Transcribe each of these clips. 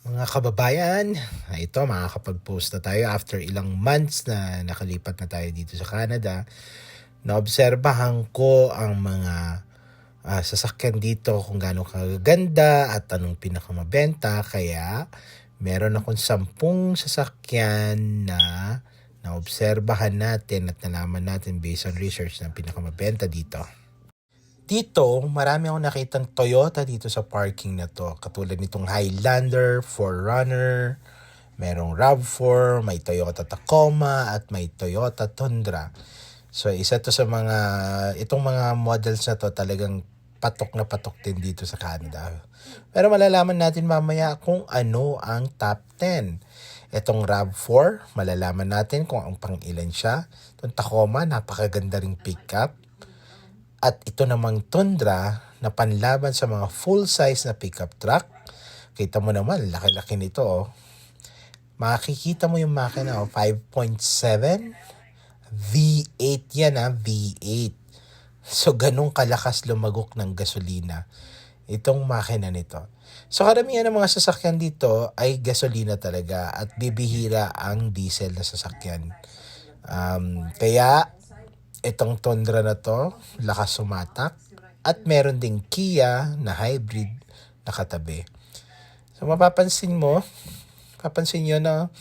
Mga kababayan, ito makakapag-post na tayo after ilang months na nakalipat na tayo dito sa Canada. Naobserbahan ko ang mga sasakyan dito kung gaano kaganda at anong pinakamabenta. Kaya meron akong 10 sasakyan na naobserbahan natin at nalaman natin based on research na pinakamabenta dito. Dito, marami akong nakitang Toyota dito sa parking na to. Katulad nitong Highlander, 4Runner, merong RAV4, may Toyota Tacoma, at may Toyota Tundra. So, isa to sa itong mga models na to talagang patok na patok din dito sa Canada. Pero malalaman natin mamaya kung ano ang top 10. Itong RAV4, malalaman natin kung ang pang ilan siya. Itong Tacoma, napakaganda ring pickup. At ito namang Tundra na panlaban sa mga full-size na pickup truck. Kita mo naman, laki-laki nito. Oh. Makikita mo yung makina, 5.7. V8 yan, V8. So, ganun kalakas lumagok ng gasolina itong makina nito. So, karamihan ng mga sasakyan dito ay gasolina talaga at bibihira ang diesel na sasakyan. Kaya, itong Tundra na to, lakas sumatak. At meron ding Kia na hybrid na katabi. So mapapansin nyo na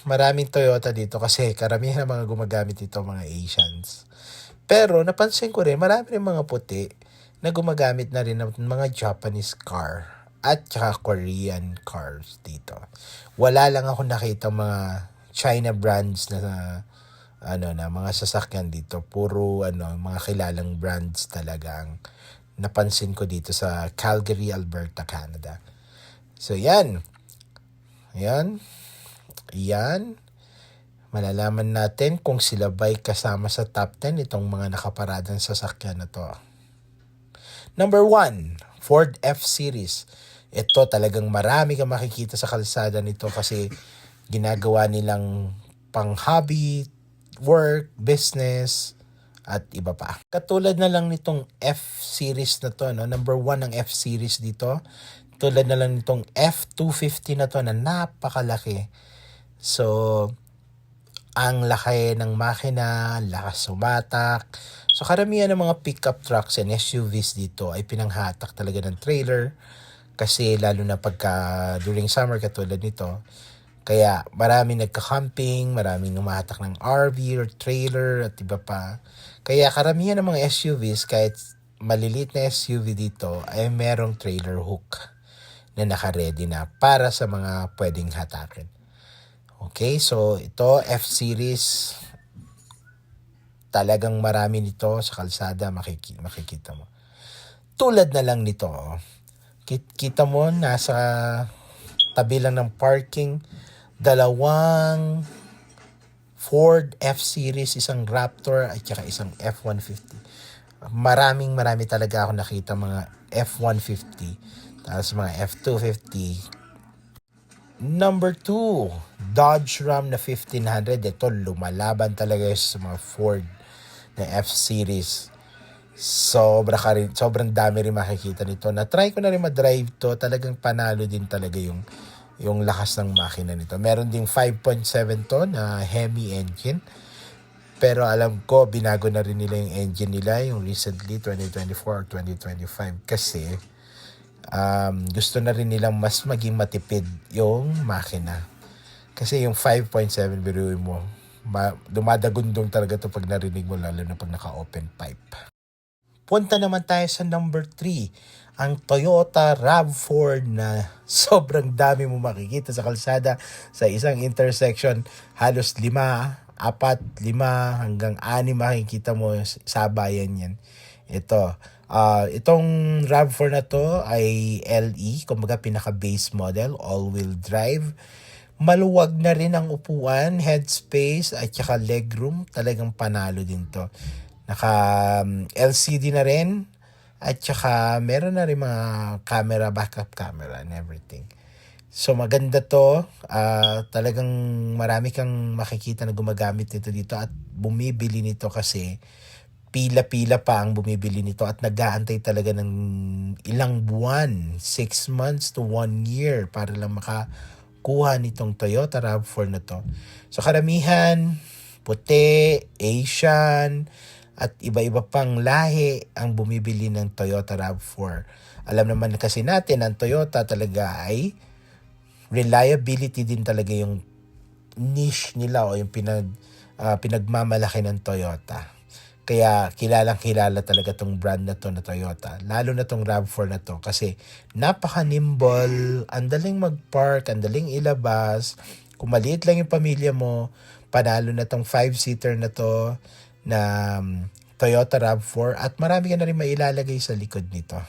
maraming Toyota dito kasi karamihan ng mga gumagamit dito mga Asians. Pero napansin ko rin, marami rin mga puti na gumagamit na rin ng mga Japanese car at saka Korean cars dito. Wala lang ako nakita mga China brands na mga sasakyan dito. Puro mga kilalang brands talagang napansin ko dito sa Calgary, Alberta, Canada. So yan. Malalaman natin kung sila ba'y kasama sa top 10 itong mga nakaparadang sasakyan na to. Number 1, Ford F-Series. Ito talagang marami kang makikita sa kalsada nito kasi ginagawa nilang pang hobby, work, business, at iba pa. Katulad na lang nitong F-Series na to, no? Number 1 ang F-Series dito. Tulad na lang nitong F250 na to na napakalaki. So, ang laki ng makina, lakas sumatak. So, karamihan ng mga pickup trucks and SUVs dito ay pinanghatak talaga ng trailer. Kasi lalo na pagka during summer katulad nito, kaya maraming nagka-camping, maraming umahatak ng RV or trailer at iba pa. Kaya karamihan ng mga SUVs, kahit maliliit na SUV dito, ay merong trailer hook na naka-ready na para sa mga pwedeng hatakin. Okay, so ito F-Series, talagang marami nito sa kalsada, makikita mo. Tulad na lang nito, kita mo nasa tabi lang ng parking, dalawang Ford F-Series, isang Raptor at saka isang F-150. Marami talaga ako nakita mga F-150. Tapos mga F-250. Number 2, Dodge Ram na 1500. Ito lumalaban talaga sa mga Ford na F-Series. Sobrang dami rin makikita nito. Na-try ko na rin ma-drive to. Talagang panalo din talaga yung lakas ng makina nito. Meron ding 5.7 to na Hemi engine. Pero alam ko, binago na rin nila yung engine nila yung recently, 2024 or 2025. Kasi gusto na rin nilang mas maging matipid yung makina. Kasi yung 5.7, biruin mo, dumadagundong talaga to pag narinig mo, lalo na pag naka-open pipe. Punta naman tayo sa number 3, ang Toyota RAV4 na sobrang dami mo makikita sa kalsada sa isang intersection. Halos 4, 5 hanggang 6 makikita mo sa bayan yan. Itong RAV4 na to ay LE, kumbaga pinaka-base model, all-wheel drive. Maluwag na rin ang upuan, headspace at saka legroom. Talagang panalo din to. Naka-LCD na rin at saka meron na rin mga camera, backup camera and everything. So maganda to. Talagang marami kang makikita na gumagamit nito dito at bumibili nito kasi pila-pila pa ang bumibili nito at nag-aantay talaga ng ilang buwan, 6 months to 1 year para lang makakuha nitong Toyota RAV4 na 'to. So karamihan, puti, Asian, at iba-iba pang lahi ang bumibili ng Toyota RAV4. Alam naman kasi natin ang Toyota talaga ay reliability din talaga yung niche nila o yung pinagmamalaki ng Toyota. Kaya kilalang-kilala talaga tong brand na to na Toyota. Lalo na tong RAV4 na to kasi napaka-nimble, ang daling mag-park, ang daling ilabas. Kung maliit lang yung pamilya mo, panalo na tong 5-seater na to na Toyota RAV4 at marami ka na rin mailalagay sa likod nito.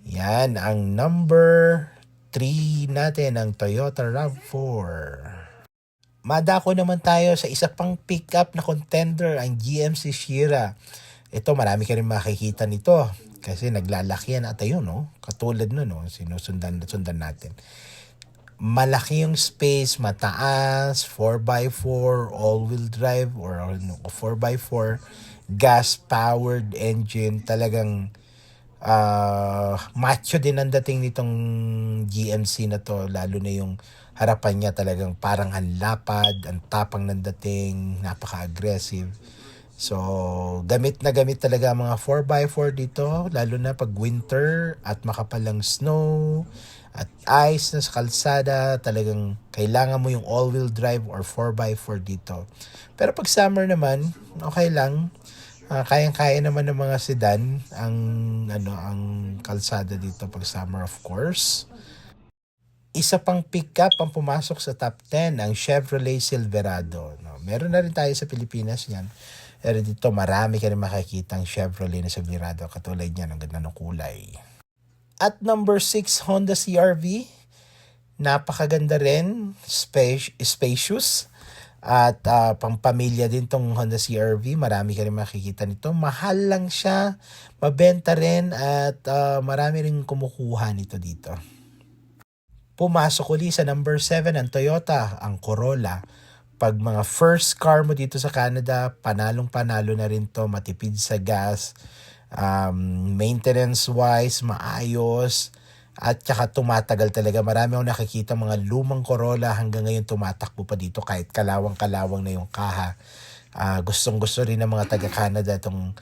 Yan ang number 3 natin, ang Toyota RAV4. Madako naman tayo sa isa pang pickup na contender, ang GMC Sierra. Ito, marami ka rin makikita nito kasi naglalaki yan at ayun, no? Katulad nun, no? Sundan natin. Malaki yung space, mataas, 4x4, all-wheel drive or 4x4, gas-powered engine. Talagang macho din ang dating nitong GMC na to, lalo na yung harapan niya talagang parang ang lapad, ang tapang ng dating, napaka-aggressive. So, gamit na gamit talaga ang mga 4x4 dito, lalo na pag winter at makapalang snow at ice na sa kalsada, talagang kailangan mo yung all-wheel drive or 4x4 dito. Pero pag summer naman, okay lang. Kayang-kaya naman ng mga sedan ang kalsada dito pag summer, of course. Isa pang pickup ang pumasok sa top 10, ang Chevrolet Silverado. No, meron na rin tayo sa Pilipinas niyan. Pero dito marami ka rin makikita ang Chevrolet na Silverado. Katulad niyan, ang ganda ng kulay. At number 6, Honda CR-V. Napakaganda rin, spacious. At pang-pamilya din tong Honda CR-V. Marami ka rin makikita nito. Mahal lang siya, mabenta rin at marami rin kumukuha nito dito. Pumasok uli sa number 7 ang Toyota, ang Corolla. Pag mga first car mo dito sa Canada, panalong-panalo na rin to, matipid sa gas, maintenance-wise, maayos, at saka tumatagal talaga. Marami akong nakikita mga lumang Corolla hanggang ngayon tumatakbo pa dito kahit kalawang-kalawang na yung kaha. Gustong-gusto rin ng mga taga-Canada itong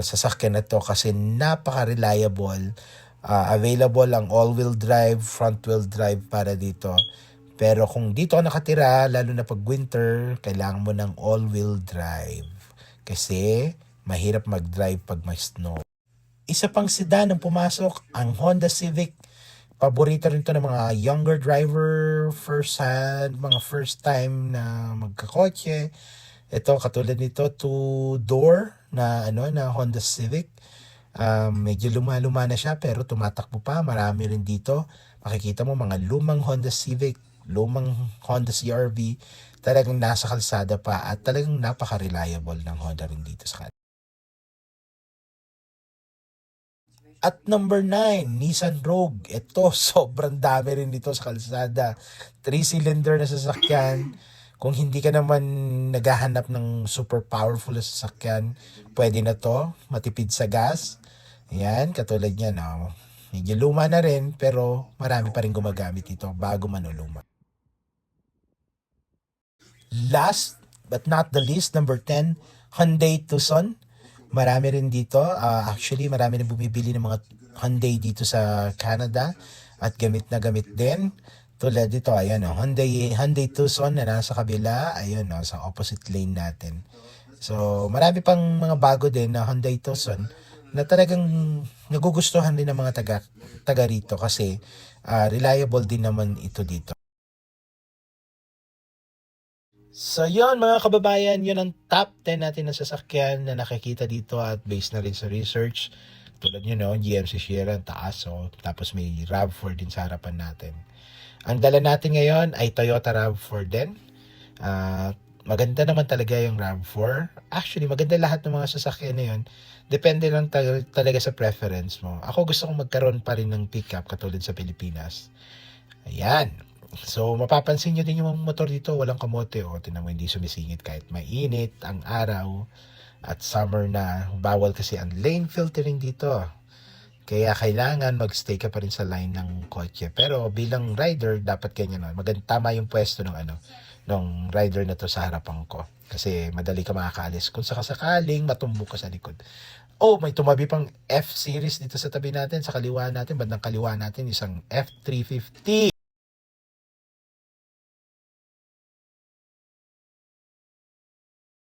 sasakyan na to kasi napaka-reliable. Available ang all-wheel drive, front-wheel drive para dito. Pero kung dito ka nakatira, lalo na pag winter, kailangan mo ng all-wheel drive. Kasi mahirap mag-drive pag may snow. Isa pang sedan ang pumasok, ang Honda Civic. Paborito rin to ng mga younger driver, mga first time na magkakotse. Ito, katulad nito, 2-door na Honda Civic. Medyo luma-luma na siya pero tumatakbo pa. Marami rin dito. Makikita mo mga lumang Honda Civic, lumang Honda CR-V, talagang nasa kalsada pa at talagang napaka-reliable ng Honda rin dito sa kanila. At number 9, Nissan Rogue. Ito, sobrang dami rin dito sa kalsada. 3-cylinder na sasakyan. Kung hindi ka naman naghahanap ng super powerful na sasakyan, pwede na to, matipid sa gas. Ayan, katulad niya, no? Medyo luma na rin, pero marami pa rin gumagamit ito bago man o luma. Last but not the least, number 10, Hyundai Tucson. Marami rin dito. Actually, marami rin bumibili ng mga Hyundai dito sa Canada at gamit na gamit din. Tulad dito, ayan o, Hyundai Tucson na nasa kabila, ayun o, sa opposite lane natin. So, marami pang mga bago din na Hyundai Tucson na talagang nagugustuhan din ng mga taga rito kasi reliable din naman ito dito. So yun mga kababayan, yun ang top 10 natin na sasakyan na nakikita dito at based na rin sa research. Tulad nyo no, GMC Sierra, taas so, tapos may RAV4 din sa harapan natin. Ang dala natin ngayon ay Toyota RAV4 din. Maganda naman talaga yung RAV4. Actually, maganda lahat ng mga sasakyan na yun. Depende lang talaga sa preference mo. Ako gusto kong magkaroon pa rin ng pickup katulad sa Pilipinas. Ayan. So, mapapansin nyo din yung motor dito, walang kamote. O, tinan mo, hindi sumisingit kahit mainit ang araw. At summer na, bawal kasi ang lane filtering dito. Kaya kailangan magstay ka pa rin sa line ng kotse. Pero bilang rider, dapat ganyan. No? Tama yung pwesto ng ng rider na to sa harapan ko. Kasi madali ka makakaalis. Kung sakasakaling matumbok ka sa likod. Oh, may tumabi pang F-series dito sa tabi natin. Sa kaliwa natin, bandang kaliwa natin, isang F350.